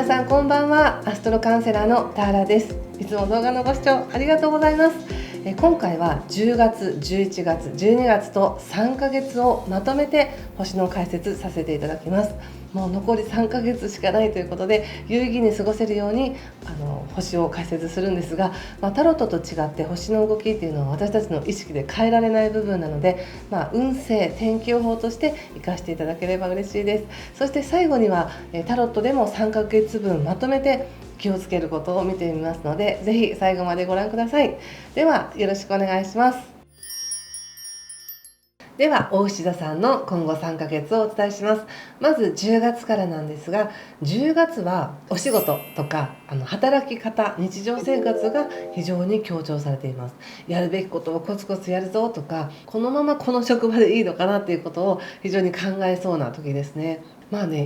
皆さんこんばんは。アストロカウンセラーのターラです。いつも動画のご視聴ありがとうございます。今回は10月、11月、12月と3ヶ月をまとめて星の解説させていただきます。もう残り3ヶ月しかないということで、有意義に過ごせるように星を解説するんですが、タロットと違って星の動きっていうのは私たちの意識で変えられない部分なので、運勢、天気予報として活かしていただければ嬉しいです。そして最後にはタロットでも3ヶ月分まとめて気をつけることを見てみますので、ぜひ最後までご覧ください。ではよろしくお願いします。では大牛座さんの今後3ヶ月をお伝えします。まず10月からなんですが、10月はお仕事とか働き方、日常生活が非常に強調されています。やるべきことをコツコツやるぞとか、このままこの職場でいいのかなっていうことを非常に考えそうな時ですね。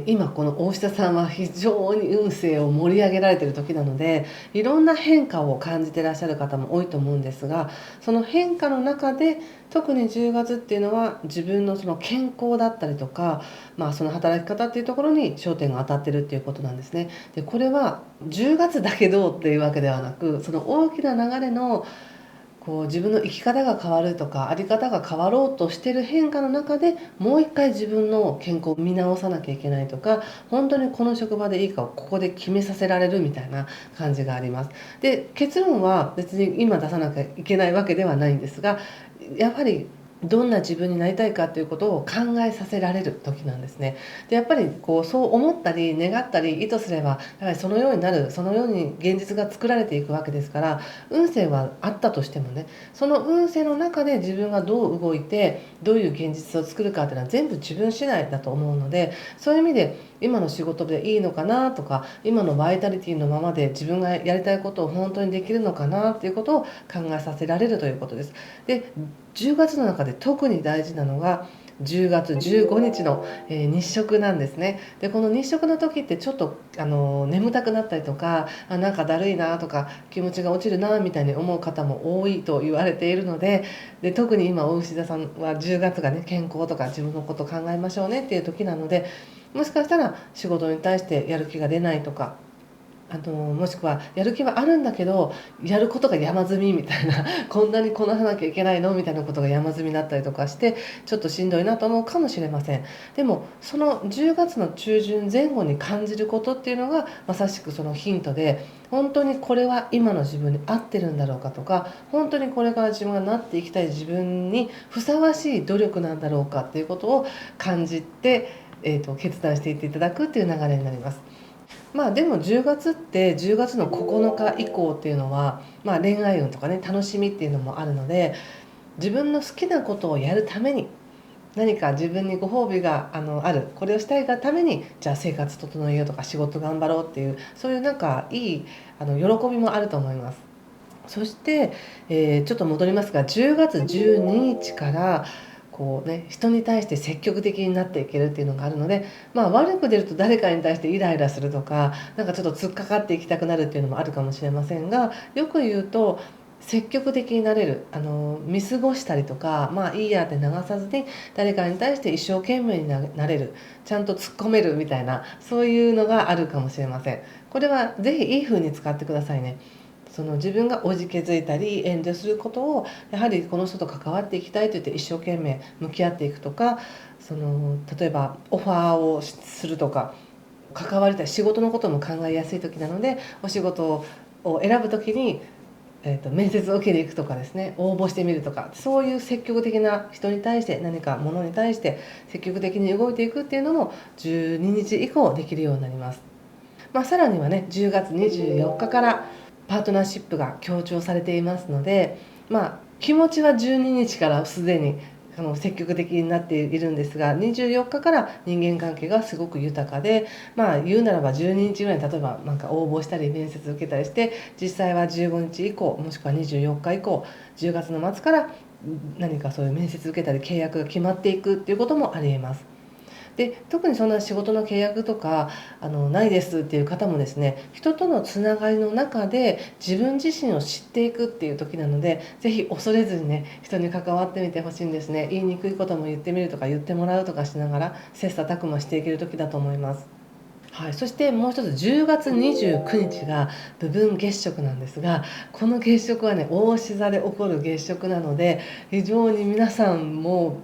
今この大下さんは非常に運勢を盛り上げられている時なので、いろんな変化を感じていらっしゃる方も多いと思うんですが、その変化の中で特に10月っていうのは自分のその健康だったりとか、その働き方っていうところに焦点が当たってるっていうことなんですね。でこれは10月だけどっていうわけではなく、その大きな流れの自分の生き方が変わるとか、在り方が変わろうとしてる変化の中でもう一回自分の健康を見直さなきゃいけないとか、本当にこの職場でいいかをここで決めさせられるみたいな感じがあります。で結論は別に今出さなきゃいけないわけではないんですが、やはりどんな自分になりたいかということを考えさせられる時なんですね。でやっぱりそう思ったり願ったり意図すれば、やはりそのようになる、そのように現実が作られていくわけですから、運勢はあったとしてもね、その運勢の中で自分がどう動いてどういう現実を作るかっていうのは全部自分次第だと思うので、そういう意味で今の仕事でいいのかなとか、今のバイタリティのままで自分がやりたいことを本当にできるのかなっていうことを考えさせられるということです。で10月の中で特に大事なのが10月15日の、日食なんですね。でこの日食の時ってちょっと眠たくなったりとか、なんかだるいなとか気持ちが落ちるなみたいに思う方も多いと言われているので、特に今大牛座さんは10月がね、健康とか自分のことを考えましょうねっていう時なので、もしかしたら仕事に対してやる気が出ないとか、もしくはやる気はあるんだけどやることが山積みみたいなこんなにこなさなきゃいけないのみたいなことが山積みだったりとかして、ちょっとしんどいなと思うかもしれません。でもその10月の中旬前後に感じることっていうのがまさしくそのヒントで、本当にこれは今の自分に合ってるんだろうかとか、本当にこれから自分がなっていきたい自分にふさわしい努力なんだろうかっていうことを感じて、決断していっていただくっていう流れになります。でも10月って10月の9日以降っていうのは、恋愛運とかね、楽しみっていうのもあるので、自分の好きなことをやるために、何か自分にご褒美がある、これをしたいがためにじゃあ生活整えようとか仕事頑張ろうっていう、そういうなんかいい喜びもあると思います。そして、ちょっと戻りますが、10月12日から人に対して積極的になっていけるっていうのがあるので、悪く出ると誰かに対してイライラするとか、なんかちょっと突っかかっていきたくなるっていうのもあるかもしれませんが、よく言うと積極的になれる、見過ごしたりとか、いいやって流さずに誰かに対して一生懸命になれる、ちゃんと突っ込めるみたいな、そういうのがあるかもしれません。これはぜひいい風に使ってくださいね。その自分がおじけづいたり遠慮することを、やはりこの人と関わっていきたいと言って一生懸命向き合っていくとか、例えばオファーをするとか、関わりたい仕事のことも考えやすい時なので、お仕事を選ぶ時に、面接を受けに行くとかですね、応募してみるとか、そういう積極的な人に対して、何か物に対して積極的に動いていくっていうのも12日以降できるようになります。さらにはね、10月24日からパートナーシップが強調されていますので、気持ちは12日からすでに積極的になっているんですが、24日から人間関係がすごく豊かで、言うならば12日ぐらいに例えば応募したり面接受けたりして、実際は15日以降もしくは24日以降、10月の末から何かそういう面接受けたり契約が決まっていくっていうこともありえます。で特にそんな仕事の契約とかないですっていう方もですね、人とのつながりの中で自分自身を知っていくっていう時なので、ぜひ恐れずにね、人に関わってみてほしいんですね。言いにくいことも言ってみるとか、言ってもらうとかしながら切磋琢磨していける時だと思います。はい、そしてもう一つ10月29日が部分月食なんですが、この月食はね、牡牛座で起こる月食なので、非常に皆さんも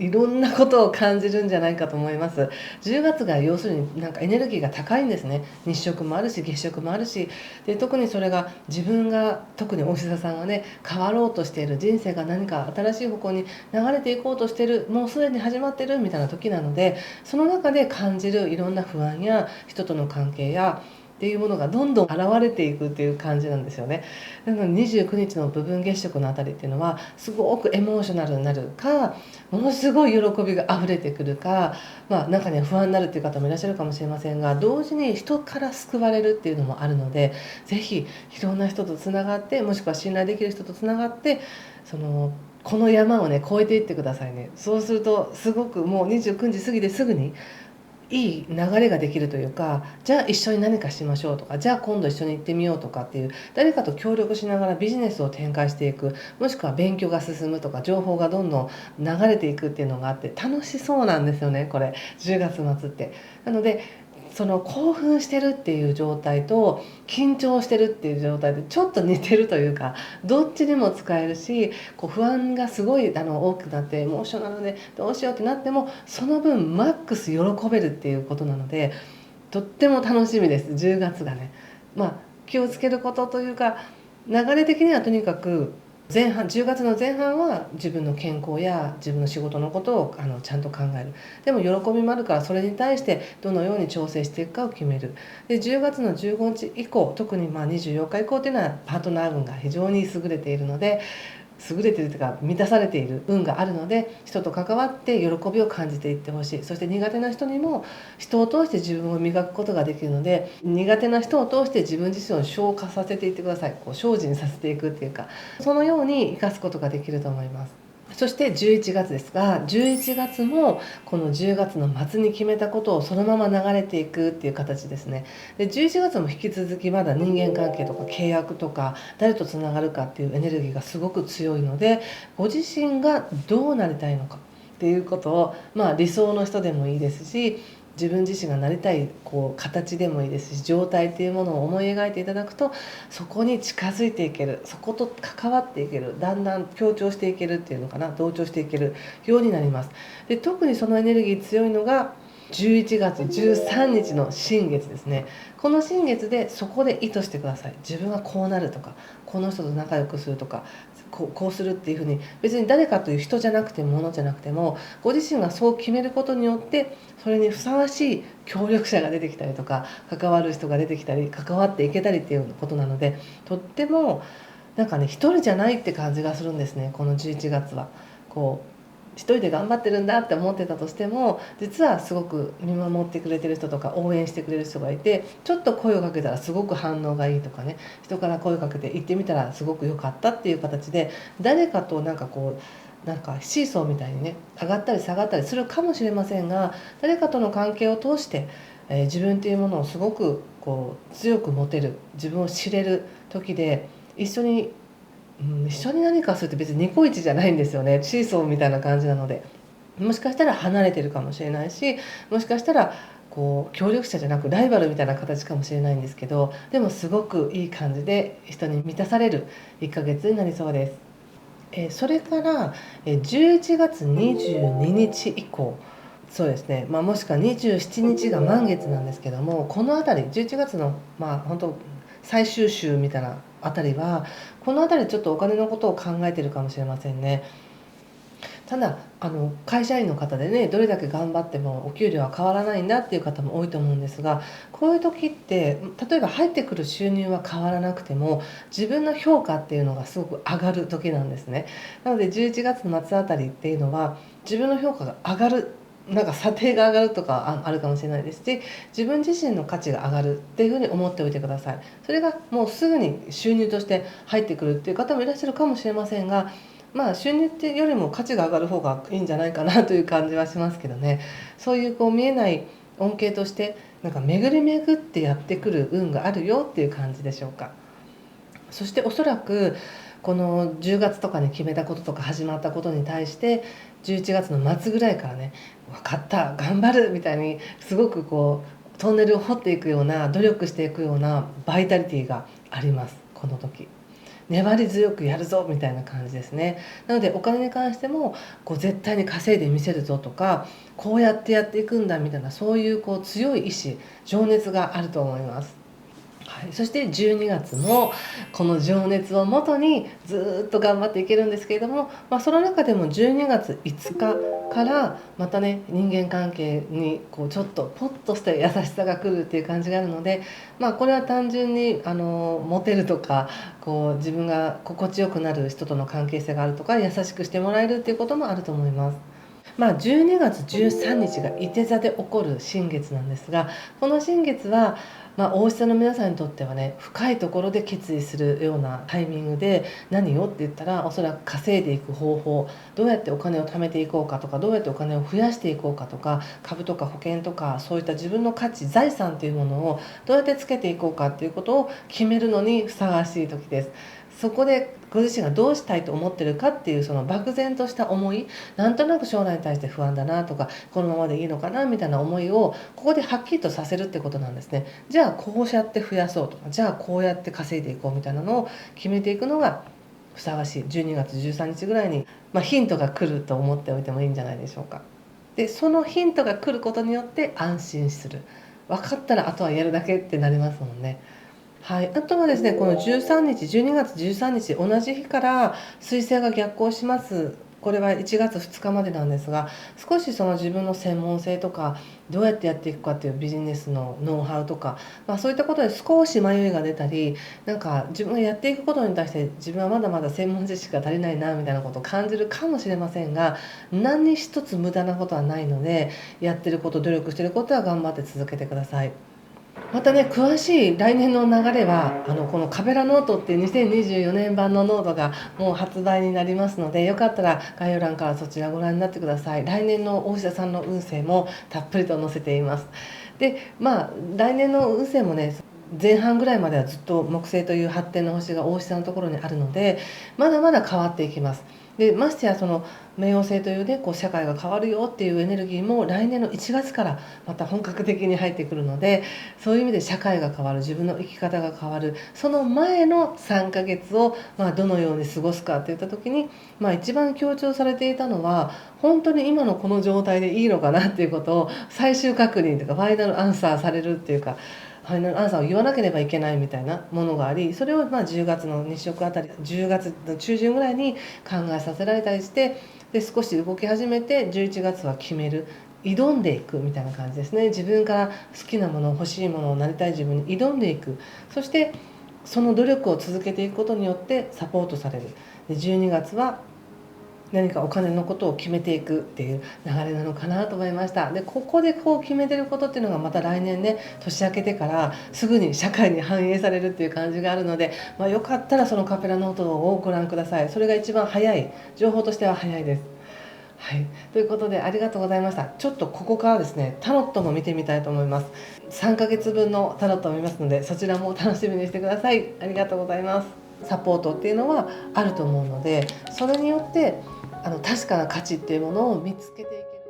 いろんなことを感じるんじゃないかと思います。10月が要するになんかエネルギーが高いんですね。日食もあるし月食もあるし、で特にそれが自分が、特にお医者さんがね、変わろうとしている、人生が何か新しい方向に流れていこうとしている、もうすでに始まってるみたいな時なので、その中で感じるいろんな不安や人との関係やっていうものがどんどん現れていくっていう感じなんですよね。なので29日の部分月食のあたりっていうのはすごくエモーショナルになるか、ものすごい喜びが溢れてくるか、中には不安になるっていう方もいらっしゃるかもしれませんが、同時に人から救われるっていうのもあるので、ぜひいろんな人とつながって、もしくは信頼できる人とつながって、この山をね越えていってくださいね。そうするとすごくもう29時過ぎてすぐにいい流れができるというか、じゃあ一緒に何かしましょうとか、じゃあ今度一緒に行ってみようとかっていう、誰かと協力しながらビジネスを展開していく、もしくは勉強が進むとか、情報がどんどん流れていくっていうのがあって、楽しそうなんですよね、これ10月末って。なのでその興奮してるっていう状態と緊張してるっていう状態でちょっと似てるというか、どっちにも使えるし、不安がすごい多くなってエモーショナルでどうしようってなっても、その分マックス喜べるっていうことなので、とっても楽しみです、10月がね。気をつけることというか、流れ的にはとにかく10月の前半は自分の健康や自分の仕事のことをちゃんと考える。でも喜びもあるから、それに対してどのように調整していくかを決める。で10月の15日以降、特に24日以降っていうのはパートナー運が非常に優れているので、優れているというか満たされている運があるので、人と関わって喜びを感じていってほしい。そして苦手な人にも人を通して自分を磨くことができるので、苦手な人を通して自分自身を昇華させていってください。精進させていくっていうか、そのように生かすことができると思います。そして11月ですが、11月もこの10月の末に決めたことをそのまま流れていくっていう形ですね。で11月も引き続きまだ人間関係とか契約とか誰とつながるかっていうエネルギーがすごく強いので、ご自身がどうなりたいのかっていうことを、理想の人でもいいですし、自分自身がなりたい形でもいいですし、状態っていうものを思い描いていただくと、そこに近づいていける、そこと関わっていける、だんだん強調していけるっていうのかな、同調していけるようになります。で特にそのエネルギー強いのが11月13日の新月ですね。この新月でそこで意図してください。自分はこうなるとか、この人と仲良くするとか、こうするっていうふうに、別に誰かという人じゃなくても物じゃなくても、ご自身がそう決めることによってそれにふさわしい協力者が出てきたりとか、関わる人が出てきたり、関わっていけたりっていうことなので、とってもなんかね、一人じゃないって感じがするんですね、この11月は。一人で頑張ってるんだって思ってたとしても、実はすごく見守ってくれてる人とか応援してくれる人がいて、ちょっと声をかけたらすごく反応がいいとかね、人から声をかけて行ってみたらすごく良かったっていう形で、誰かとなんかシーソーみたいにね、上がったり下がったりするかもしれませんが、誰かとの関係を通して、自分っていうものをすごく強く持てる、自分を知れる時で、一緒に何かするって別にニコイチじゃないんですよね。シーソーみたいな感じなので、もしかしたら離れてるかもしれないし、もしかしたら協力者じゃなくライバルみたいな形かもしれないんですけど、でもすごくいい感じで人に満たされる1ヶ月になりそうです。それから11月22日以降、そうですね、もしくは27日が満月なんですけども、この辺り11月の本当最終週みたいなあたりは、この辺りちょっとお金のことを考えてるかもしれませんね。ただ会社員の方でね、どれだけ頑張ってもお給料は変わらないんだっていう方も多いと思うんですが、こういう時って例えば入ってくる収入は変わらなくても、自分の評価っていうのがすごく上がる時なんですね。なので11月の末あたりっていうのは、自分の評価が上がる、なんか査定が上がるとかあるかもしれないですし、自分自身の価値が上がるっていうふうに思っておいてください。それがもうすぐに収入として入ってくるっていう方もいらっしゃるかもしれませんが、収入っていうよりも価値が上がる方がいいんじゃないかなという感じはしますけどね。そういう見えない恩恵として、なんか巡り巡ってやってくる運があるよっていう感じでしょうか。そしておそらくこの10月とかに決めたこととか始まったことに対して、11月の末ぐらいからね、分かった頑張るみたいにすごくトンネルを掘っていくような、努力していくようなバイタリティがあります。この時粘り強くやるぞみたいな感じですね。なのでお金に関しても絶対に稼いでみせるぞとか、こうやってやっていくんだみたいな、そういう強い意志情熱があると思います。はい、そして12月もこの情熱をもとにずっと頑張っていけるんですけれども、その中でも12月5日からまたね、人間関係にちょっとポッとした優しさが来るっていう感じがあるので、これは単純にモテるとか、自分が心地よくなる人との関係性があるとか、優しくしてもらえるっていうこともあると思います。12月13日がいて座で起こる新月なんですが、この新月は、お牛座の皆さんにとってはね、深いところで決意するようなタイミングで、何をって言ったら、おそらく稼いでいく方法、どうやってお金を貯めていこうかとか、どうやってお金を増やしていこうかとか、株とか保険とか、そういった自分の価値、財産というものをどうやってつけていこうかっていうことを決めるのにふさわしい時です。そこでご自身がどうしたいと思ってるかっていう、その漠然とした思い、なんとなく将来に対して不安だなとか、このままでいいのかなみたいな思いをここではっきりとさせるってことなんですね。じゃあこうやって増やそうとか、じゃあこうやって稼いでいこうみたいなのを決めていくのがふさわしい12月13日ぐらいに、ヒントが来ると思っておいてもいいんじゃないでしょうか。でそのヒントが来ることによって安心する、分かったらあとはやるだけってなりますもんね。はい、あとはですね、この13日、12月13日、同じ日から彗星が逆行します。これは1月2日までなんですが、少しその自分の専門性とか、どうやってやっていくかっていうビジネスのノウハウとか、そういったことで少し迷いが出たり、なんか自分がやっていくことに対して自分はまだまだ専門知識が足りないなみたいなことを感じるかもしれませんが、何一つ無駄なことはないので、やってること、努力してることは頑張って続けてください。またね、詳しい来年の流れはこのカベラノートっていう2024年版のノートがもう発売になりますので、よかったら概要欄からそちらご覧になってください。来年の大志田さんの運勢もたっぷりと載せています。で来年の運勢もね、前半ぐらいまではずっと木星という発展の星が大志座のところにあるので、まだまだ変わっていきます。でましてやその冥王星というね、社会が変わるよっていうエネルギーも来年の1月からまた本格的に入ってくるので、そういう意味で社会が変わる、自分の生き方が変わる、その前の3ヶ月をどのように過ごすかっていった時に、一番強調されていたのは、本当に今のこの状態でいいのかなっていうことを最終確認というか、ファイナルアンサーされるっていうか、ファイナルアンサーを言わなければいけないみたいなものがあり、それを10月の日食あたり、10月の中旬ぐらいに考えさせられたりして、で少し動き始めて11月は決める、挑んでいくみたいな感じですね。自分から好きなもの、欲しいもの、なりたい自分に挑んでいく、そしてその努力を続けていくことによってサポートされる。で12月は何かお金のことを決めていくっていう流れなのかなと思いました。でここで決めてることっていうのがまた来年ね、年明けてからすぐに社会に反映されるっていう感じがあるので、よかったらそのカペラノートをご覧ください。それが一番早い、情報としては早いです。はい、ということでありがとうございました。ちょっとここからですね、タロットも見てみたいと思います。3ヶ月分のタロットを見ますので、そちらも楽しみにしてください。ありがとうございます。サポートっていうのはあると思うので、それによって確かな価値っていうものを見つけて